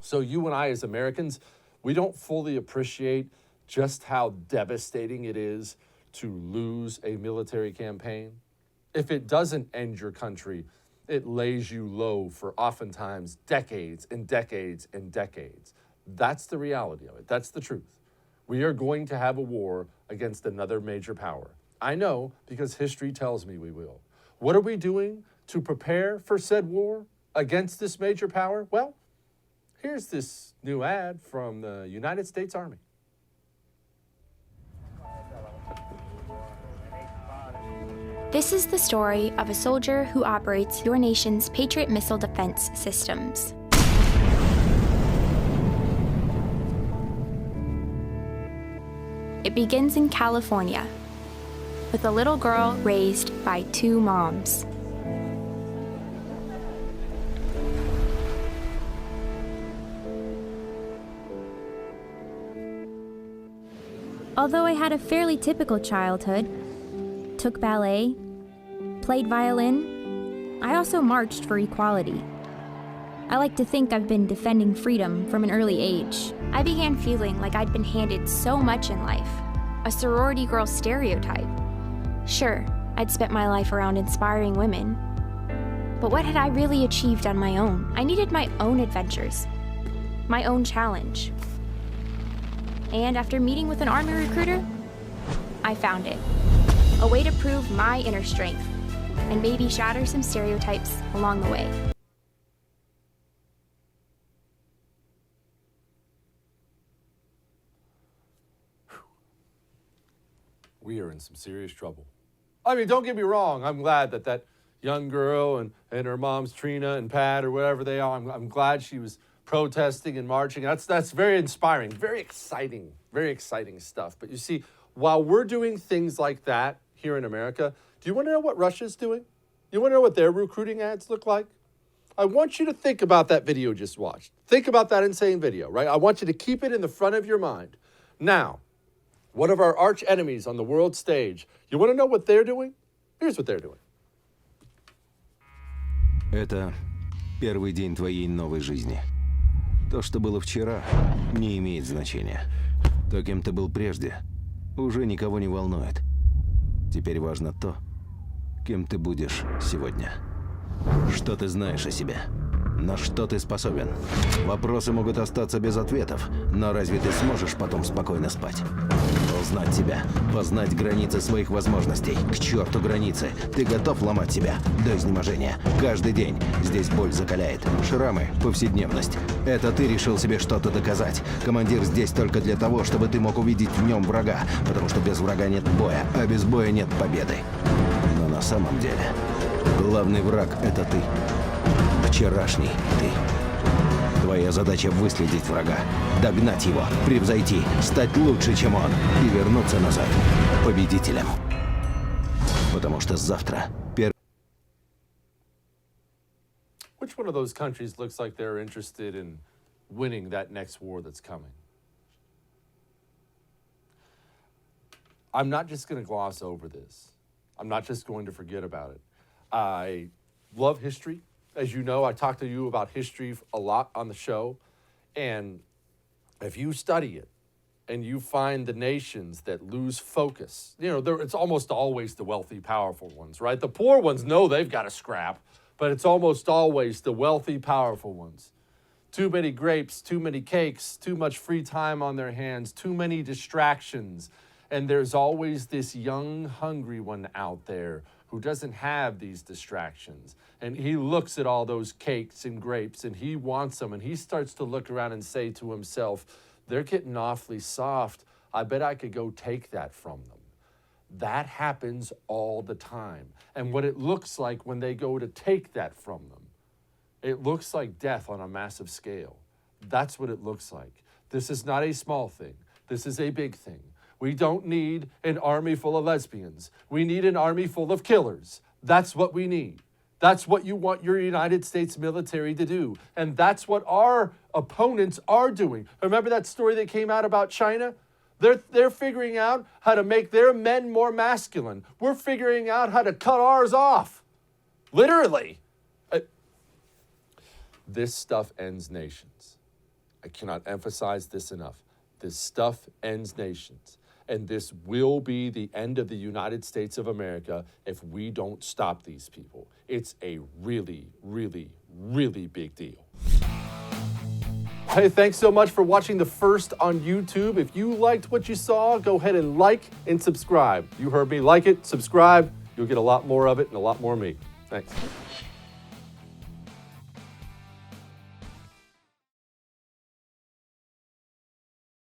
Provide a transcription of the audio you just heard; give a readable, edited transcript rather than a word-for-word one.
So you and I as Americans, we don't fully appreciate just how devastating it is to lose a military campaign. If it doesn't end your country, it lays you low for oftentimes decades and decades and decades. That's the reality of it. That's the truth. We are going to have a war against another major power. I know because history tells me we will. What are we doing to prepare for said war against this major power? Well, here's this new ad from the United States Army. This is the story of a soldier who operates your nation's Patriot missile defense systems. It begins in California, with a little girl raised by two moms. Although I had a fairly typical childhood, took ballet, played violin, I also marched for equality. I like to think I've been defending freedom from an early age. I began feeling like I'd been handed so much in life, a sorority girl stereotype. Sure, I'd spent my life around inspiring women, but what had I really achieved on my own? I needed my own adventures, my own challenge. And after meeting with an Army recruiter, I found it. A way to prove my inner strength and maybe shatter some stereotypes along the way. We are in some serious trouble. I mean, don't get me wrong. I'm glad that that young girl and her moms, Trina and Pat or whatever they are, I'm glad she was protesting and marching. That's very inspiring, very exciting stuff. But you see, while we're doing things like that here in America, do you want to know what Russia's doing? You want to know what their recruiting ads look like? I want you to think about that video you just watched. Think about that insane video, right? I want you to keep it in the front of your mind. Now, one of our arch enemies on the world stage, you want to know what they're doing? Here's what they're doing. Это первый день твоей новой жизни. То, что было вчера, не имеет значения. То, кем ты был прежде, уже никого не волнует. Теперь важно то, кем ты будешь сегодня. Что ты знаешь о себе? На что ты способен? Вопросы могут остаться без ответов, но разве ты сможешь потом спокойно спать? Узнать себя, познать границы своих возможностей. К черту границы. Ты готов ломать себя до изнеможения. Каждый день. Здесь боль закаляет. Шрамы, повседневность. Это ты решил себе что-то доказать. Командир здесь только для того, чтобы ты мог увидеть в нем врага. Потому что без врага нет боя, а без боя нет победы. Но на самом деле, главный враг — это ты. Вчерашний ты. Твоя задача — выследить врага, догнать его, превзойти, стать лучше, чем он, и вернуться назад победителем. Потому что завтра Which one of those countries looks like they're interested in winning that next war that's coming? I'm not just going to gloss over this. I'm not just going to forget about it. I love history. As you know, I talk to you about history a lot on the show. And if you study it and you find the nations that lose focus, you know, it's almost always the wealthy, powerful ones, right? The poor ones know they've got to scrap, but it's almost always the wealthy, powerful ones. Too many grapes, too many cakes, too much free time on their hands, too many distractions. And there's always this young, hungry one out there who doesn't have these distractions. And he looks at all those cakes and grapes and he wants them. And he starts to look around and say to himself, they're getting awfully soft. I bet I could go take that from them. That happens all the time. And what it looks like when they go to take that from them, it looks like death on a massive scale. That's what it looks like. This is not a small thing. This is a big thing. We don't need an army full of lesbians. We need an army full of killers. That's what we need. That's what you want your United States military to do. And that's what our opponents are doing. Remember that story that came out about China? They're figuring out how to make their men more masculine. We're figuring out how to cut ours off. Literally. This stuff ends nations. I cannot emphasize this enough. This stuff ends nations. And this will be the end of the United States of America if we don't stop these people. It's a really, really, really big deal. Hey, thanks so much for watching the first on YouTube. If you liked what you saw, go ahead and like and subscribe. You heard me, like it, subscribe. You'll get a lot more of it and a lot more of me. Thanks.